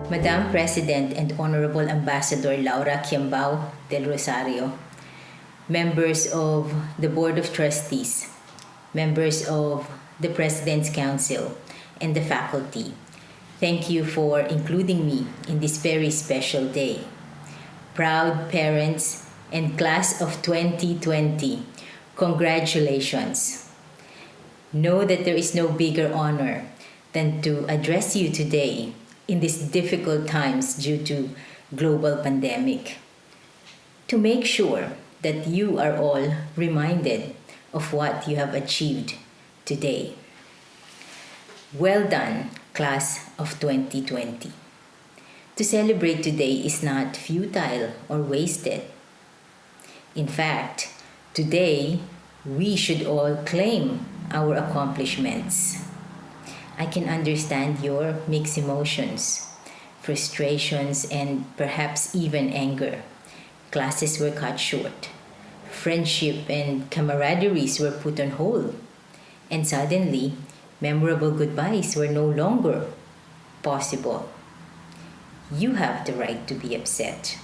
Madam President and Honorable Ambassador Laura Quiambao del Rosario, members of the Board of Trustees, members of the President's Council, and the faculty, thank you for including me in this very special day. Proud parents and class of 2020, congratulations. Know that there is no bigger honor than to address you today in these difficult times due to global pandemic. To make sure that you are all reminded of what you have achieved today. Well done, class of 2020. To celebrate today is not futile or wasted. In fact, today we should all claim our accomplishments. I can understand your mixed emotions, frustrations, and perhaps even anger. Classes were cut short. Friendship and camaraderies were put on hold. And suddenly, memorable goodbyes were no longer possible. You have the right to be upset.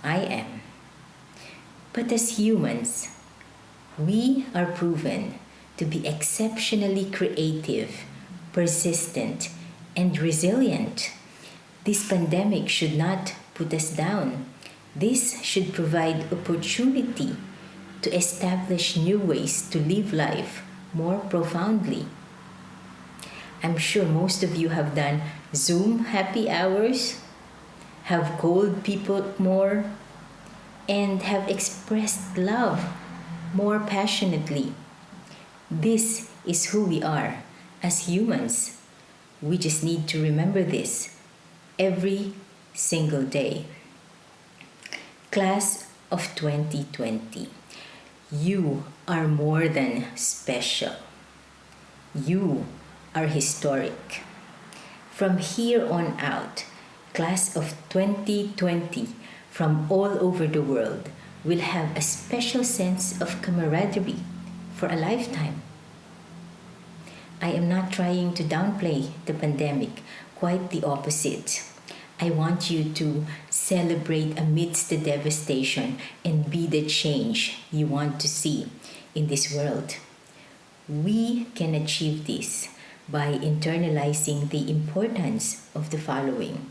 I am. But as humans, we are proven to be exceptionally creative, persistent, and resilient. This pandemic should not put us down. This should provide opportunity to establish new ways to live life more profoundly. I'm sure most of you have done Zoom happy hours, have called people more, and have expressed love more passionately. This is who we are as humans. We just need to remember this every single day. Class of 2020, you are more than special. You are historic. From here on out, class of 2020 from all over the world will have a special sense of camaraderie for a lifetime. I am not trying to downplay the pandemic, quite the opposite. I want you to celebrate amidst the devastation and be the change you want to see in this world. We can achieve this by internalizing the importance of the following.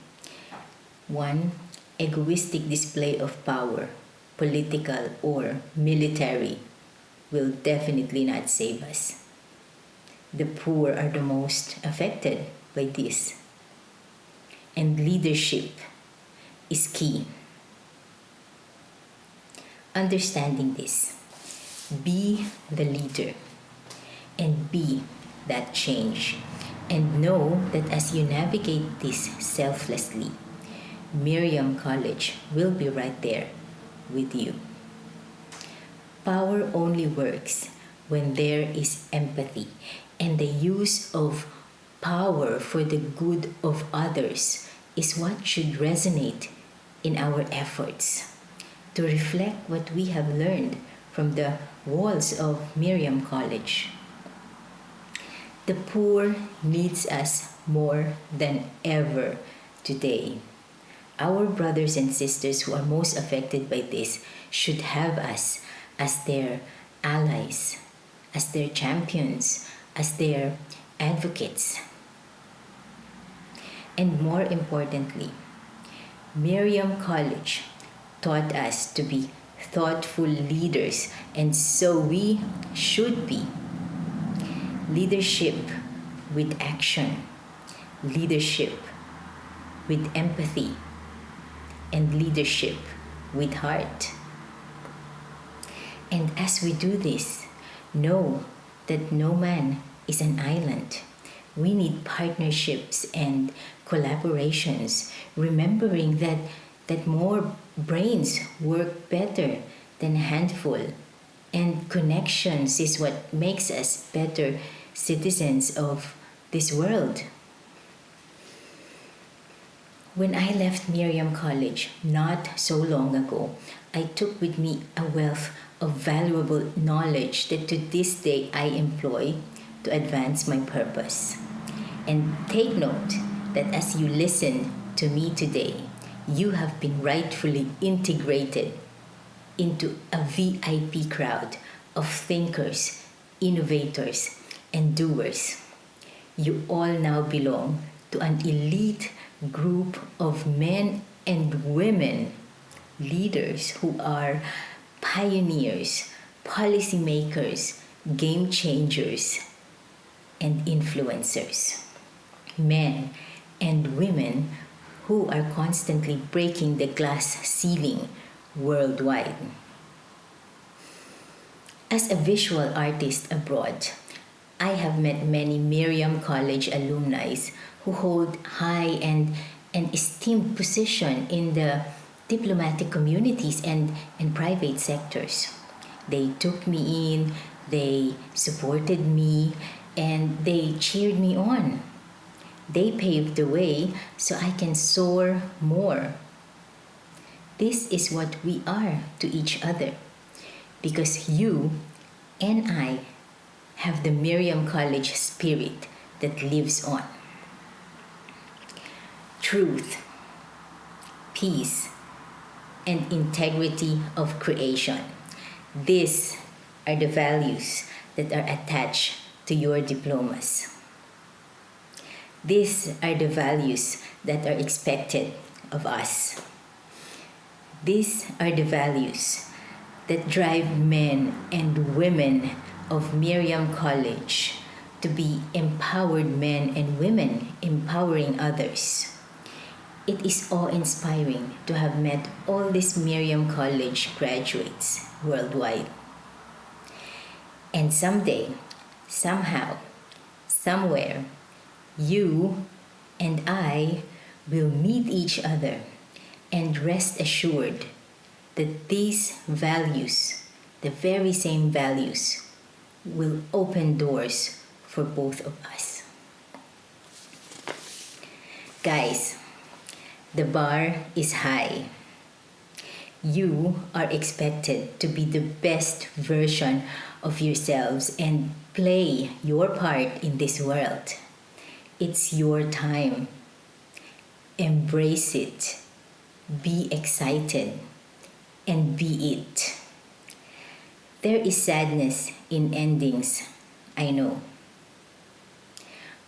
1. Egoistic display of power, political or military, will definitely not save us. The poor are the most affected by this. And leadership is key. Understanding this, be the leader and be that change. And know that as you navigate this selflessly, Miriam College will be right there with you. Power only works when there is empathy and the use of power for the good of others is what should resonate in our efforts to reflect what we have learned from the walls of Miriam College. The poor needs us more than ever today. Our brothers and sisters who are most affected by this should have us as their allies, as their champions, as their advocates. And more importantly, Miriam College taught us to be thoughtful leaders, and so we should be. Leadership with action, leadership with empathy, and leadership with heart. And as we do this, know that no man is an island. We need partnerships and collaborations, remembering that more brains work better than a handful, and connections is what makes us better citizens of this world. When I left Miriam College not so long ago, I took with me a wealth of valuable knowledge that to this day I employ to advance my purpose. And take note that as you listen to me today, you have been rightfully integrated into a VIP crowd of thinkers, innovators, and doers. You all now belong to an elite group of men and women leaders who are pioneers, policymakers, game changers, and influencers. Men and women who are constantly breaking the glass ceiling worldwide. As a visual artist abroad, I have met many Miriam College alumni who hold high and esteemed position in the diplomatic communities and private sectors. They took me in, they supported me, and they cheered me on. They paved the way so I can soar more. This is what we are to each other because you and I have the Miriam College spirit that lives on. Truth, peace, and integrity of creation. These are the values that are attached to your diplomas. These are the values that are expected of us. These are the values that drive men and women of Miriam College to be empowered men and women empowering others. It is awe-inspiring to have met all these Miriam College graduates worldwide. And someday, somehow, somewhere, you and I will meet each other and rest assured that these values, the very same values, will open doors for both of us. Guys, the bar is high. You are expected to be the best version of yourselves and play your part in this world. It's your time. Embrace it. Be excited and be it. There is sadness in endings, I know.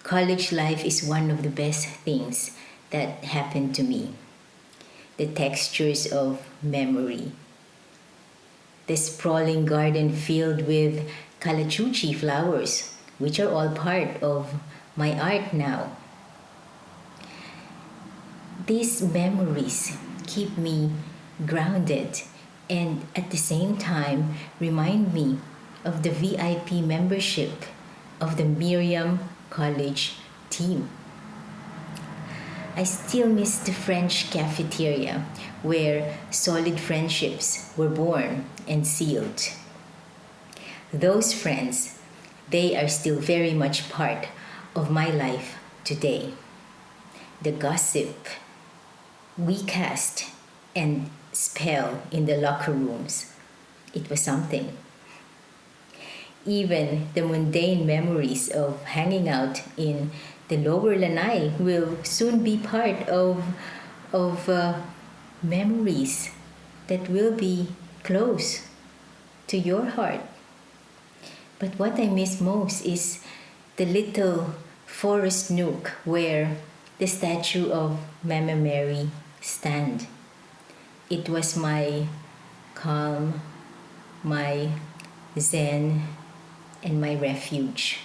College life is one of the best things that happened to me. The textures of memory. The sprawling garden filled with calachuchi flowers, which are all part of my art now. These memories keep me grounded and at the same time remind me of the VIP membership of the Miriam College team. I still miss the French cafeteria where solid friendships were born and sealed. Those friends, they are still very much part of my life today. The gossip we cast and spell in the locker rooms, it was something. Even the mundane memories of hanging out in the lower lanai will soon be part of memories that will be close to your heart. But what I miss most is the little forest nook where the statue of Mama Mary stand. It was my calm, my zen, and my refuge.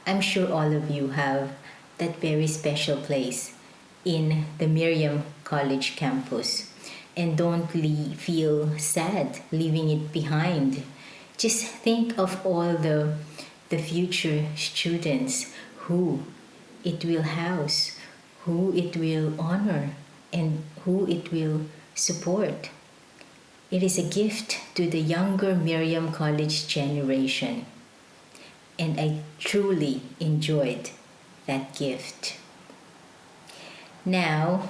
I'm sure all of you have that very special place in the Miriam College campus and don't feel sad leaving it behind. Just think of all the future students who it will house, who it will honor, and who it will support. It is a gift to the younger Miriam College generation, and I truly enjoyed that gift. Now,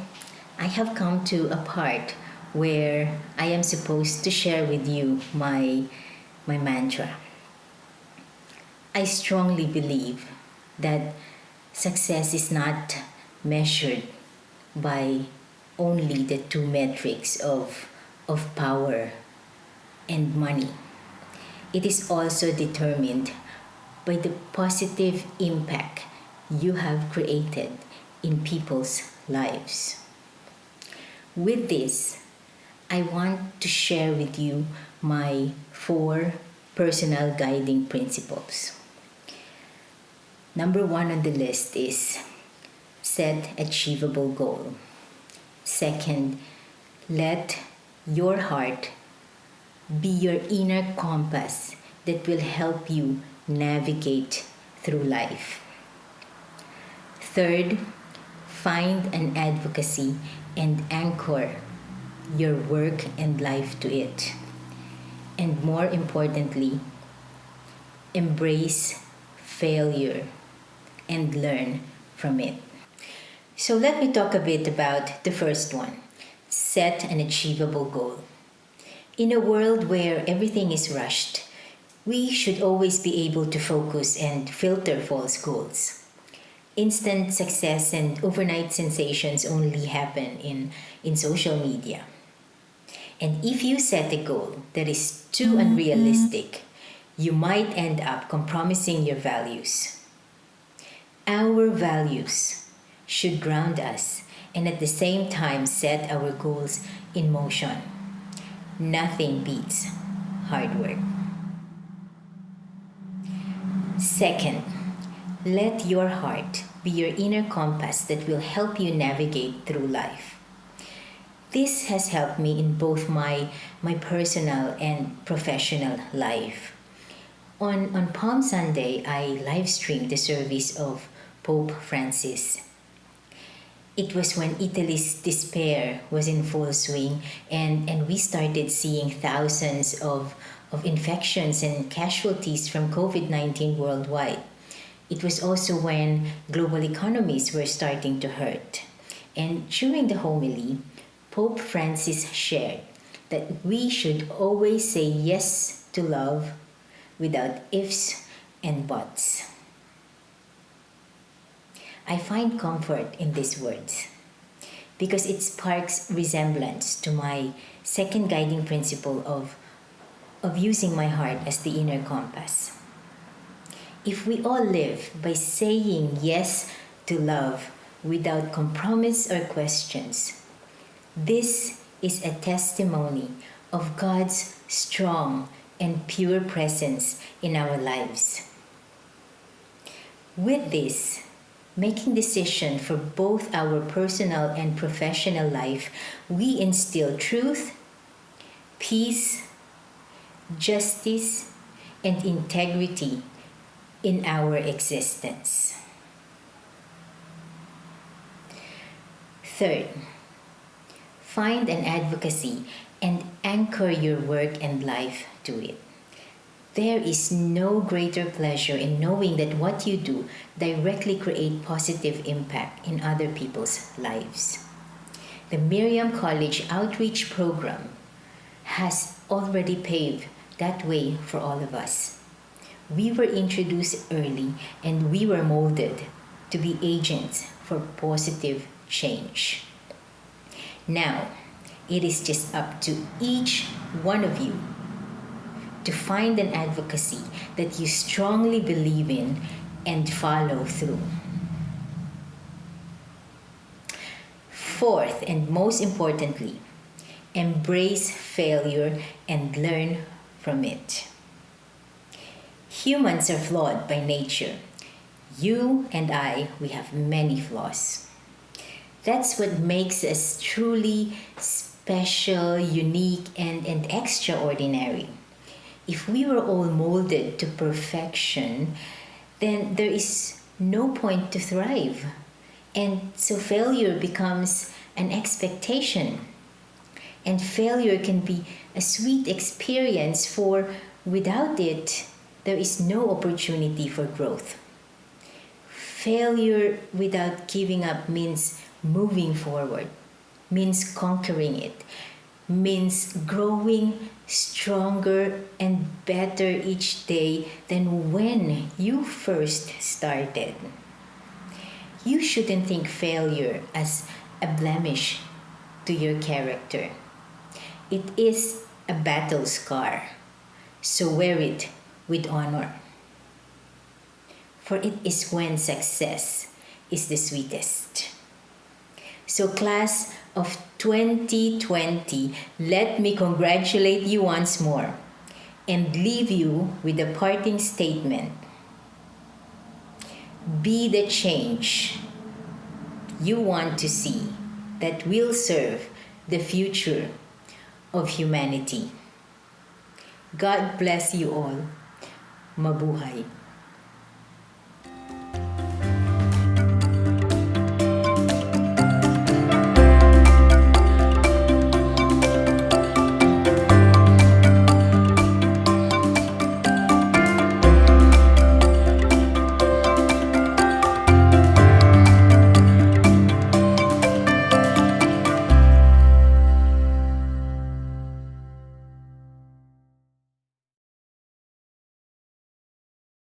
I have come to a part where I am supposed to share with you my mantra. I strongly believe that success is not measured by only the two metrics of power and money. It is also determined by the positive impact you have created in people's lives. With this, I want to share with you my 4 personal guiding principles. Number 1 on the list is set achievable goal. Second, let your heart be your inner compass that will help you navigate through life. Third, find an advocacy and anchor your work and life to it. And more importantly, embrace failure and learn from it. So let me talk a bit about the first one. Set an achievable goal. In a world where everything is rushed, we should always be able to focus and filter false goals. Instant success and overnight sensations only happen in social media. And if you set a goal that is too unrealistic, you might end up compromising your values. Our values should ground us and at the same time set our goals in motion. Nothing beats hard work. Second, let your heart be your inner compass that will help you navigate through life. This has helped me in both my personal and professional life. On Palm Sunday, I live streamed the service of Pope Francis. It was when Italy's despair was in full swing and we started seeing thousands of infections and casualties from COVID-19 worldwide. It was also when global economies were starting to hurt. And during the homily, Pope Francis shared that we should always say yes to love without ifs and buts. I find comfort in these words because it sparks resemblance to my second guiding principle of using my heart as the inner compass. If we all live by saying yes to love without compromise or questions, this is a testimony of God's strong and pure presence in our lives. With this, making decision for both our personal and professional life, we instill truth, peace, justice, and integrity in our existence. Third, find an advocacy and anchor your work and life to it. There is no greater pleasure in knowing that what you do directly create positive impact in other people's lives. The Miriam College Outreach Program has already paved that way for all of us. We were introduced early and we were molded to be agents for positive change. Now, it is just up to each one of you to find an advocacy that you strongly believe in and follow through. Fourth, and most importantly, embrace failure and learn from it. Humans are flawed by nature. You and I, we have many flaws. That's what makes us truly special, unique, and extraordinary. If we were all molded to perfection, then there is no point to thrive. And so failure becomes an expectation. And failure can be a sweet experience, for without it, there is no opportunity for growth. Failure without giving up means moving forward, means conquering it, means growing stronger and better each day than when you first started. You shouldn't think failure as a blemish to your character. It is a battle scar, so wear it with honor. For it is when success is the sweetest. So class of 2020, let me congratulate you once more and leave you with a parting statement. Be the change you want to see that will serve the future of humanity. God bless you all. Mabuhay.